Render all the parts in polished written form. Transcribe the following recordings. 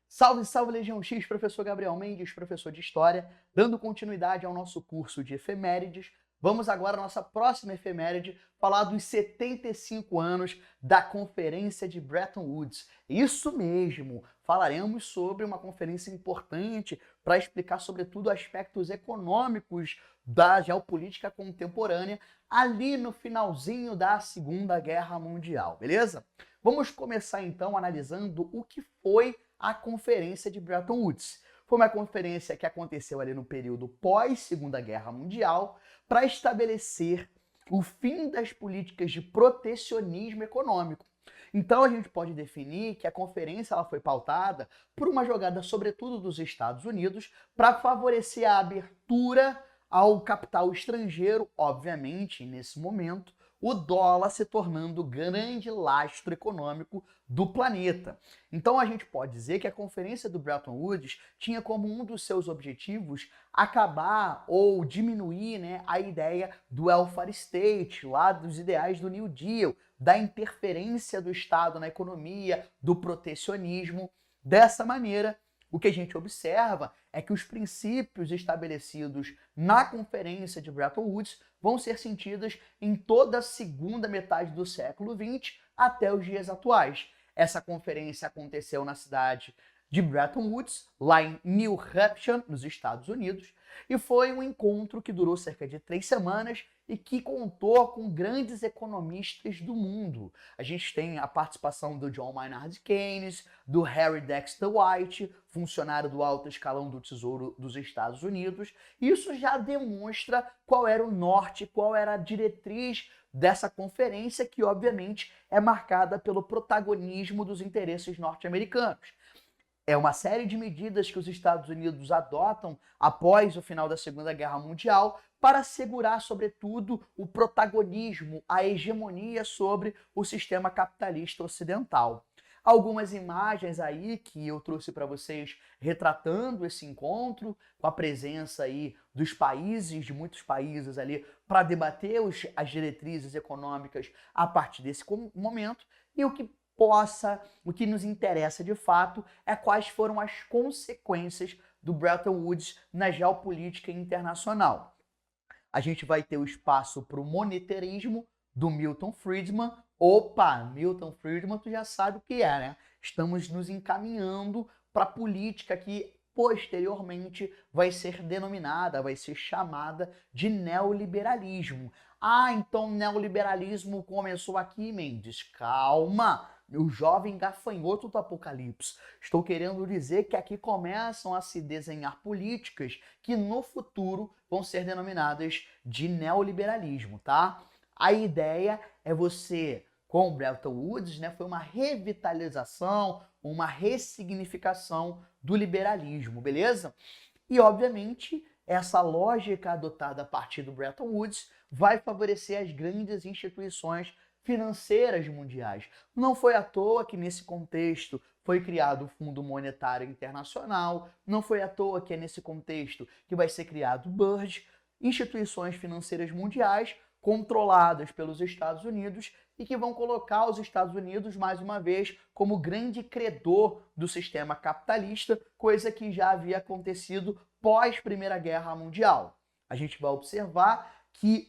Salve, salve Legião X, professor Gabriel Mendes, professor de História, dando continuidade ao nosso curso de efemérides. Vamos agora à nossa próxima efeméride, falar dos 75 anos da Conferência de Bretton Woods. Isso mesmo, falaremos sobre uma conferência importante para explicar, sobretudo, aspectos econômicos da geopolítica contemporânea, ali no finalzinho da Segunda Guerra Mundial, beleza? Vamos começar então analisando o que foi a Conferência de Bretton Woods. Foi uma conferência que aconteceu ali no período pós-Segunda Guerra Mundial para estabelecer o fim das políticas de protecionismo econômico. Então a gente pode definir que a conferência ela foi pautada por uma jogada, sobretudo dos Estados Unidos, para favorecer a abertura ao capital estrangeiro, obviamente, nesse momento, o dólar se tornando o grande lastro econômico do planeta. Então a gente pode dizer que a Conferência do Bretton Woods tinha como um dos seus objetivos acabar ou diminuir, a ideia do welfare state, lá dos ideais do New Deal, da interferência do Estado na economia, do protecionismo. Dessa maneira, o que a gente observa é que os princípios estabelecidos na Conferência de Bretton Woods vão ser sentidos em toda a segunda metade do século XX até os dias atuais. Essa conferência aconteceu na cidade de Bretton Woods, lá em New Hampshire, nos Estados Unidos, e foi um encontro que durou cerca de 3 semanas e que contou com grandes economistas do mundo. A gente tem a participação do John Maynard Keynes, do Harry Dexter White, funcionário do alto escalão do Tesouro dos Estados Unidos. Isso já demonstra qual era o norte, qual era a diretriz dessa conferência, que obviamente é marcada pelo protagonismo dos interesses norte-americanos. É uma série de medidas que os Estados Unidos adotam após o final da Segunda Guerra Mundial para assegurar, sobretudo, o protagonismo, a hegemonia sobre o sistema capitalista ocidental. Algumas imagens aí que eu trouxe para vocês retratando esse encontro, com a presença aí dos países, de muitos países ali, para debater as diretrizes econômicas a partir desse momento, e o que nos interessa de fato é quais foram as consequências do Bretton Woods na geopolítica internacional. A gente vai ter o espaço para o monetarismo do Milton Friedman. Opa, Milton Friedman, tu já sabe o que é, né? Estamos nos encaminhando para a política que posteriormente vai ser denominada, vai ser chamada de neoliberalismo. Ah, então neoliberalismo começou aqui, Mendes? Calma! O jovem gafanhoto do apocalipse. Estou querendo dizer que aqui começam a se desenhar políticas que no futuro vão ser denominadas de neoliberalismo, tá? A ideia é você, com o Bretton Woods, foi uma revitalização, uma ressignificação do liberalismo, beleza? E, obviamente, essa lógica adotada a partir do Bretton Woods vai favorecer as grandes instituições financeiras mundiais. Não foi à toa que, nesse contexto, foi criado o Fundo Monetário Internacional, não foi à toa que é nesse contexto que vai ser criado o BIRD, instituições financeiras mundiais controladas pelos Estados Unidos e que vão colocar os Estados Unidos, mais uma vez, como grande credor do sistema capitalista, coisa que já havia acontecido pós Primeira Guerra Mundial. A gente vai observar que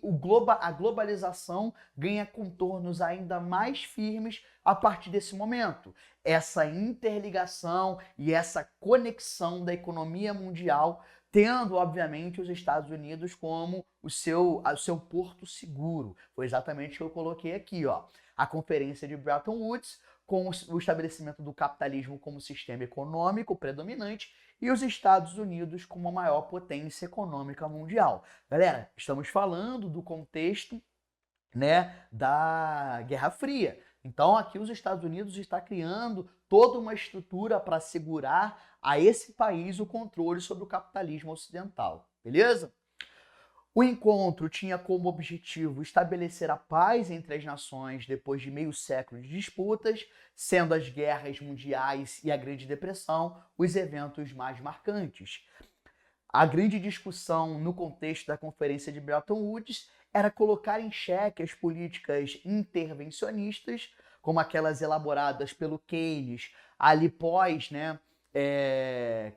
a globalização ganha contornos ainda mais firmes a partir desse momento. Essa interligação e essa conexão da economia mundial, tendo, obviamente, os Estados Unidos como o seu porto seguro. Foi exatamente o que eu coloquei aqui, ó. A Conferência de Bretton Woods, com o estabelecimento do capitalismo como sistema econômico predominante, e os Estados Unidos como a maior potência econômica mundial. Galera, estamos falando do contexto, da Guerra Fria. Então, aqui os Estados Unidos está criando toda uma estrutura para assegurar a esse país o controle sobre o capitalismo ocidental. Beleza? O encontro tinha como objetivo estabelecer a paz entre as nações depois de meio século de disputas, sendo as guerras mundiais e a Grande Depressão os eventos mais marcantes. A grande discussão no contexto da Conferência de Bretton Woods era colocar em xeque as políticas intervencionistas, como aquelas elaboradas pelo Keynes ali pós,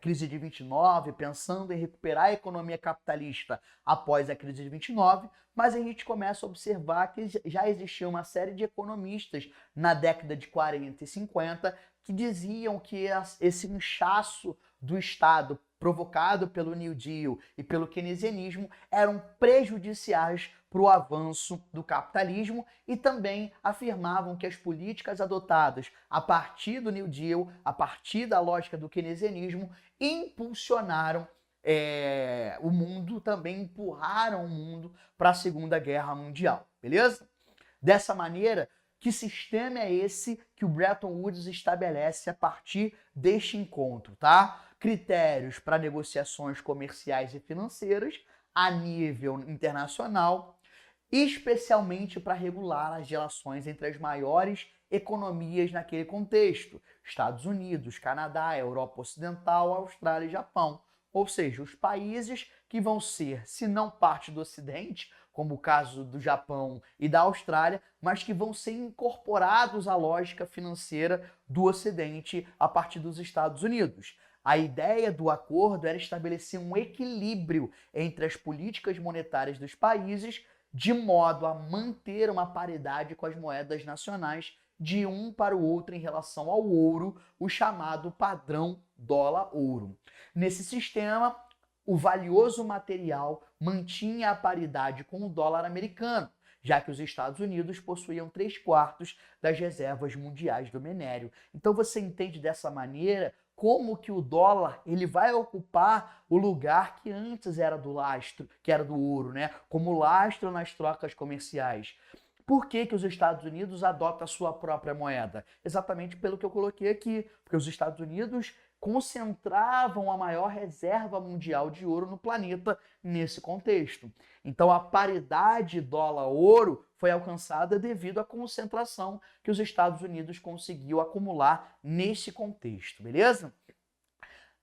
crise de 29, pensando em recuperar a economia capitalista após a crise de 29, mas a gente começa a observar que já existia uma série de economistas na década de 40 e 50 que diziam que esse inchaço do Estado provocado pelo New Deal e pelo keynesianismo eram prejudiciais para o avanço do capitalismo e também afirmavam que as políticas adotadas a partir do New Deal, a partir da lógica do keynesianismo, impulsionaram o mundo, também empurraram o mundo para a Segunda Guerra Mundial, beleza? Dessa maneira, que sistema é esse que o Bretton Woods estabelece a partir deste encontro, tá? Critérios para negociações comerciais e financeiras a nível internacional, especialmente para regular as relações entre as maiores economias naquele contexto: Estados Unidos, Canadá, Europa Ocidental, Austrália e Japão. Ou seja, os países que vão ser, se não parte do Ocidente, como o caso do Japão e da Austrália, mas que vão ser incorporados à lógica financeira do Ocidente a partir dos Estados Unidos. A ideia do acordo era estabelecer um equilíbrio entre as políticas monetárias dos países, de modo a manter uma paridade com as moedas nacionais de um para o outro em relação ao ouro, o chamado padrão dólar-ouro. Nesse sistema, o valioso material mantinha a paridade com o dólar americano, já que os Estados Unidos possuíam 3/4 das reservas mundiais do minério. Então você entende dessa maneira como que o dólar ele vai ocupar o lugar que antes era do lastro, que era do ouro, né? Como lastro nas trocas comerciais. Por que que os Estados Unidos adotam a sua própria moeda? Exatamente pelo que eu coloquei aqui, porque os Estados Unidos concentravam a maior reserva mundial de ouro no planeta nesse contexto. Então a paridade dólar-ouro foi alcançada devido à concentração que os Estados Unidos conseguiu acumular nesse contexto, beleza?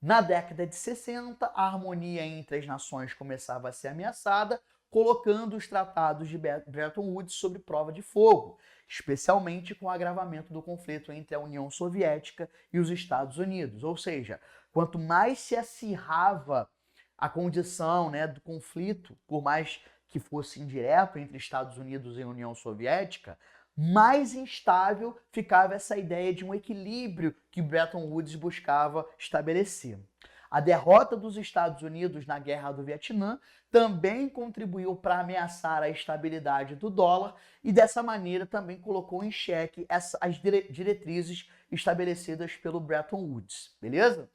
Na década de 60, a harmonia entre as nações começava a ser ameaçada, colocando os tratados de Bretton Woods sob prova de fogo, especialmente com o agravamento do conflito entre a União Soviética e os Estados Unidos. Ou seja, quanto mais se acirrava a condição, né, do conflito, por mais que fosse indireto entre Estados Unidos e União Soviética, mais instável ficava essa ideia de um equilíbrio que Bretton Woods buscava estabelecer. A derrota dos Estados Unidos na Guerra do Vietnã também contribuiu para ameaçar a estabilidade do dólar e dessa maneira também colocou em xeque as diretrizes estabelecidas pelo Bretton Woods, beleza?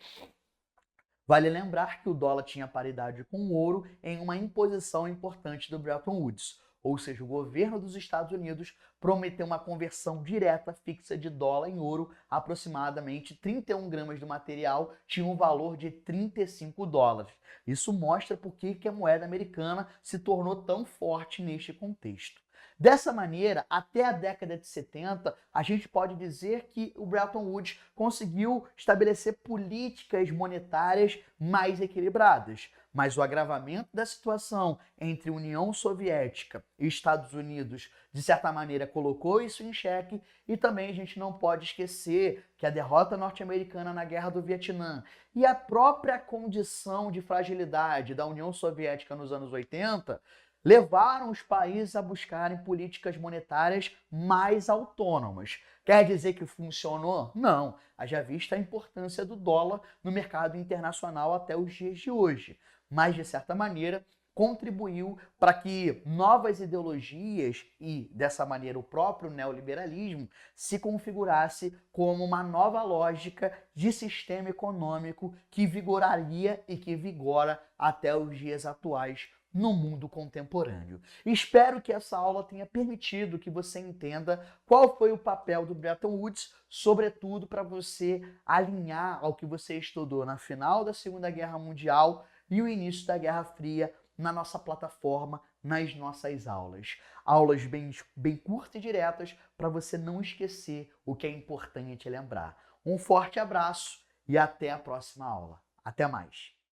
Vale lembrar que o dólar tinha paridade com o ouro em uma imposição importante do Bretton Woods, ou seja, o governo dos Estados Unidos prometeu uma conversão direta fixa de dólar em ouro, aproximadamente 31 gramas do material tinha um valor de 35 dólares. Isso mostra por que a moeda americana se tornou tão forte neste contexto. Dessa maneira, até a década de 70, a gente pode dizer que o Bretton Woods conseguiu estabelecer políticas monetárias mais equilibradas, mas o agravamento da situação entre União Soviética e Estados Unidos, de certa maneira, colocou isso em xeque, e também a gente não pode esquecer que a derrota norte-americana na Guerra do Vietnã e a própria condição de fragilidade da União Soviética nos anos 80 levaram os países a buscarem políticas monetárias mais autônomas. Quer dizer que funcionou? Não. Haja vista a importância do dólar no mercado internacional até os dias de hoje. Mas, de certa maneira, contribuiu para que novas ideologias e, dessa maneira, o próprio neoliberalismo se configurasse como uma nova lógica de sistema econômico que vigoraria e que vigora até os dias atuais no mundo contemporâneo. Espero que essa aula tenha permitido que você entenda qual foi o papel do Bretton Woods, sobretudo para você alinhar ao que você estudou na final da Segunda Guerra Mundial e o início da Guerra Fria na nossa plataforma, nas nossas aulas. Aulas bem curtas e diretas para você não esquecer o que é importante lembrar. Um forte abraço e até a próxima aula. Até mais!